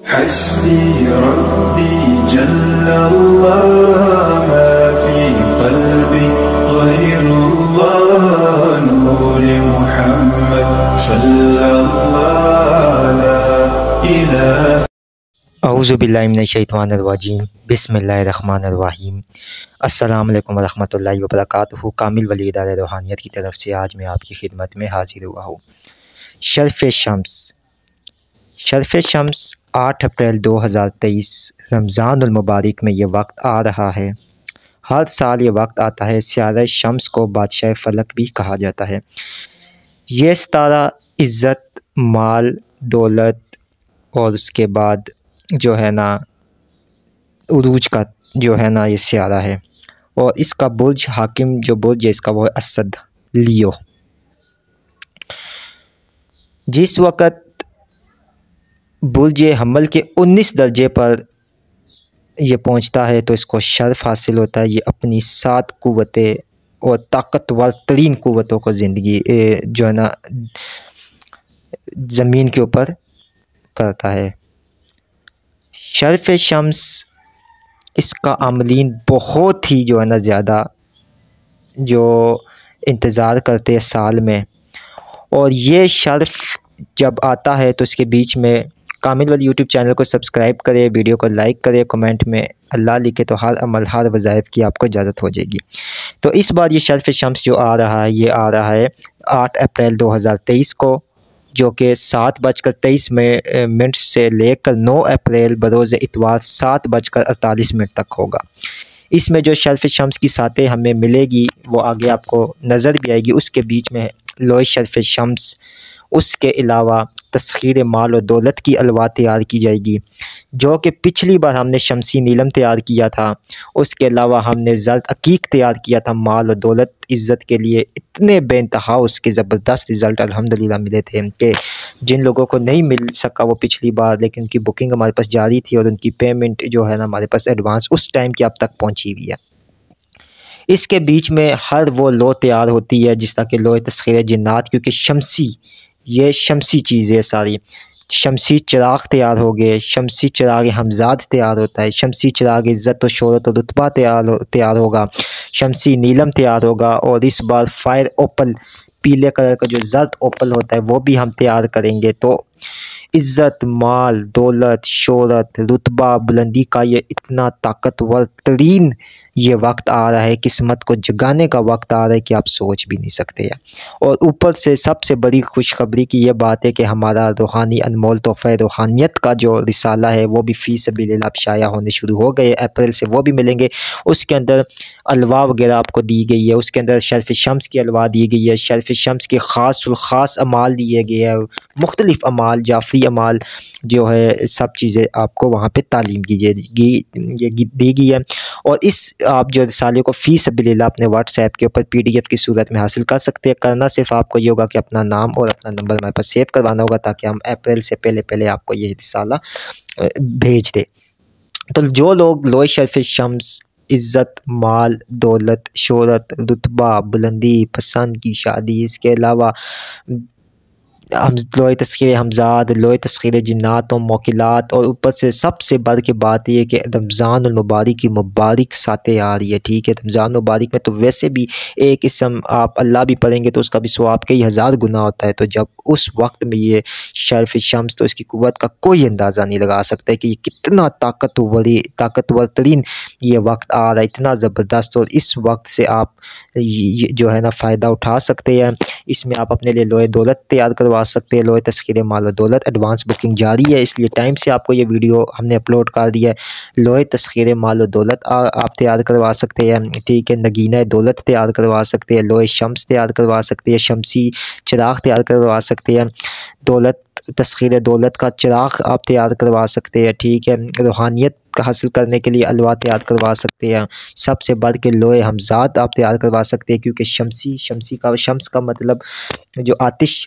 हस्बी रब्बी जल्लल्लाह मा फी क़ल्बी ग़ैरुल्लाह नूर मुहम्मद सल्लल्लाहु ला इलाहा। औज़ु बिल्लाहि मिनश्शैतानिर्रजीम बिस्मिल्लाहिर्रहमानिर्रहीम। अस्सलामु अलैकुम वरहमतुल्लाहि वबरकातुहू। कामिल वली इदारे रूहानियत की तरफ से आज मैं आपकी खिदमत में हाजिर हुआ हूँ। शर्फ़ शम्स। शर्फ़ शम्स 8 अप्रैल 2023 रमज़ानुल मुबारक में ये वक्त आ रहा है। हर साल ये वक्त आता है। सियारा शम्स को बादशाह फ़लक भी कहा जाता है। ये सितारा इज़्ज़त, माल, दौलत और उसके बाद जो है ना उरूज का जो है ना ये सियारा है। और इसका बुर्ज हाकिम जो बुर्ज है इसका वो है असद, लियो। जिस वक़्त बुर्ज हमल के 19 दर्जे पर ये पहुंचता है तो इसको शर्फ हासिल होता है। ये अपनी 7 कुव्वतें और ताकतवर तरीन कुव्वतों को ज़िंदगी जो है ना ज़मीन के ऊपर करता है। शर्फ़ शम्स इसका अमलीन बहुत ही जो है ना ज़्यादा जो इंतज़ार करते हैं साल में। और ये शर्फ़ जब आता है तो इसके बीच में कामिल वाली यूट्यूब चैनल को सब्सक्राइब करें, वीडियो को लाइक करें, कमेंट में अल्लाह लिखे तो हर अमल हर वज़ाइफ की आपको इजाज़त हो जाएगी। तो इस बार ये शर्फ़ शम्स जो आ रहा है ये आ रहा है 8 अप्रैल 2023 को, जो कि 7:23 से लेकर 9 अप्रैल बरोज़ इतवार 7:48 तक होगा। इसमें जो शर्फ़ शम्स की सातें हमें मिलेगी वो आगे आपको नज़र भी आएगी। उसके बीच में लोए शर्फ़ शम्स, उसके अलावा तस्ख़ीर माल और दौलत की अलवा तैयार की जाएगी, जो कि पिछली बार हमने शमसी नीलम तैयार किया था। उसके अलावा हमने ज़र्द अकीक तैयार किया था माल और दौलत इज़्ज़त के लिए। इतने बेइंतहा उसके ज़बरदस्त रिज़ल्ट अल्हम्दुलिल्लाह मिले थे कि जिन लोगों को नहीं मिल सका वो पिछली बार, लेकिन उनकी बुकिंग हमारे पास जारी थी और उनकी पेमेंट जो है ना हमारे पास एडवांस उस टाइम की अब तक पहुँची हुई है। इसके बीच में हर वो लो तैयार होती है जिस तरह के लोए तस्ख़ीर जिन्नात, क्योंकि शमसी ये शमसी चीज़ें सारी। शमसी चिराग तैयार हो गए, शमसी चिराग हमज़ाद तैयार होता है, शमसी चिराग इज़्ज़त और शोहरत और रुतबा तैयार होगा, शमसी नीलम तैयार होगा। और इस बार फायर ओपल, पीले कलर का जो ज़र्द ओपल होता है वो भी हम तैयार करेंगे। तो इज़्ज़त, माल, दौलत, शोहरत, रुतबा, बुलंदी का ये इतना ताकतवर तरीन ये वक्त आ रहा है, किस्मत को जगाने का वक्त आ रहा है कि आप सोच भी नहीं सकते हैं। और ऊपर से सबसे बड़ी खुशखबरी की ये बात है कि हमारा रूहानी अनमोल तोहफ़ा रूहानियत का जो रिसाला है वो भी फ़ी सबीलिल्लाह अब शाया होने शुरू हो गए। अप्रैल से वो भी मिलेंगे। उसके अंदर अलवा वगैरह आपको दी गई है। उसके अंदर शर्फ़ शम्स की अलवा दी गई है, शर्फ़ शम्स के ख़ास अमाल दिए गए हैं, मुख्तलिफ़ अमाल, जाफ़री अमाल जो है सब चीज़ें आपको वहाँ पे तालीम दी गई है। और इस आप जो रिसाले को फ़ी सबीलिल्लाह अपने व्हाट्सएप के ऊपर PDF की सूरत में हासिल कर सकते हैं। करना सिर्फ़ आपको ये होगा कि अपना नाम और अपना नंबर हमारे पास सेव करवाना होगा, ताकि हम अप्रैल से पहले आपको ये रिसाला भेज दें। तो जो लोग लोए शर्फ़ शम्स, इज़्ज़त, माल, दौलत, शोहरत, रुतबा, बुलंदी, पसंद की शादी, इसके अलावा हम लोए तस्ख़ीर हमज़ाद, लोए तस्ख़ीर जिन्नात और मोकिलात, और ऊपर से सबसे बढ़ के बात ये है कि रमज़ानुल मुबारक की मुबारक सातें आ रही है। ठीक है, रमज़ान मुबारक में तो वैसे भी एक इसम आप अल्लाह भी पढ़ेंगे तो उसका भी सवाब कई हज़ार गुना होता है। तो जब उस वक्त में ये शर्फ़ शम्स, तो इसकी क़ुव्वत का कोई अंदाज़ा नहीं लगा सकता है कि ये कितना ताकतवर तरीन ये वक्त आ रहा है, इतना ज़बरदस्त। और इस वक्त से आप ये जो है ना फ़ायदा उठा सकते हैं। इसमें आप अपने लिए लोए दौलत तैयार करवा सकते हैं। लोए तस्ख़ीर माल और दौलत एडवांस बुकिंग जारी है, इसलिए टाइम से आपको ये वीडियो हमने अपलोड कर दिया है। लोए तस्ख़ीर माल और दौलत आप तैयार करवा सकते हैं। ठीक है, नगीना दौलत तैयार करवा सकते हैं, लोए शम्स तैयार करवा सकते हैं, शमसी चिराग तैयार करवा सकते हैं, दौलत तस्ख़ीर दौलत का चिराग आप तैयार करवा सकते हैं। ठीक है, रूहानियत का हासिल करने के लिए अलवा तैयार करवा सकते हैं। सबसे बढ़ के लोए हमज़ाद आप तैयार करवा सकते हैं, क्योंकि शम्स का मतलब जो आतिश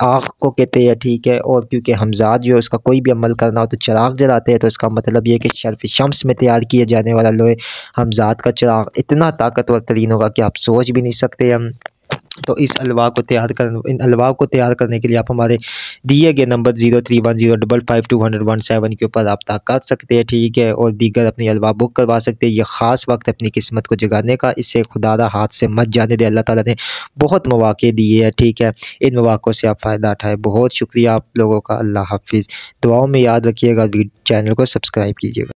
आग को कहते हैं। ठीक है, और क्योंकि हमज़ाद जो है उसका कोई भी अमल करना हो तो चिराग जलाते हैं, तो इसका मतलब ये है कि शर्फ़ शम्स में तैयार किए जाने वाला लोए हमज़ाद का चिराग इतना ताकतवर तरीन होगा कि आप सोच भी नहीं सकते। हम तो इस हलवा को इन हलवा को तैयार करने के लिए आप हमारे दिए गए नंबर 0310552117 के ऊपर रब्ता कर सकते हैं, ठीक है। और दीगर अपनी हलवा बुक करवा सकते हैं। ये ख़ास वक्त अपनी किस्मत को जगाने का, इससे खुदारा हाथ से मत जाने दे। अल्लाह ताला ने बहुत मौके दिए हैं, ठीक है। इन मौक़ों से आप फ़ायदा उठाएँ। बहुत शुक्रिया आप लोगों का। अल्लाह हाफ़िज़। दुआओं में याद रखिएगा, चैनल को सब्सक्राइब कीजिएगा।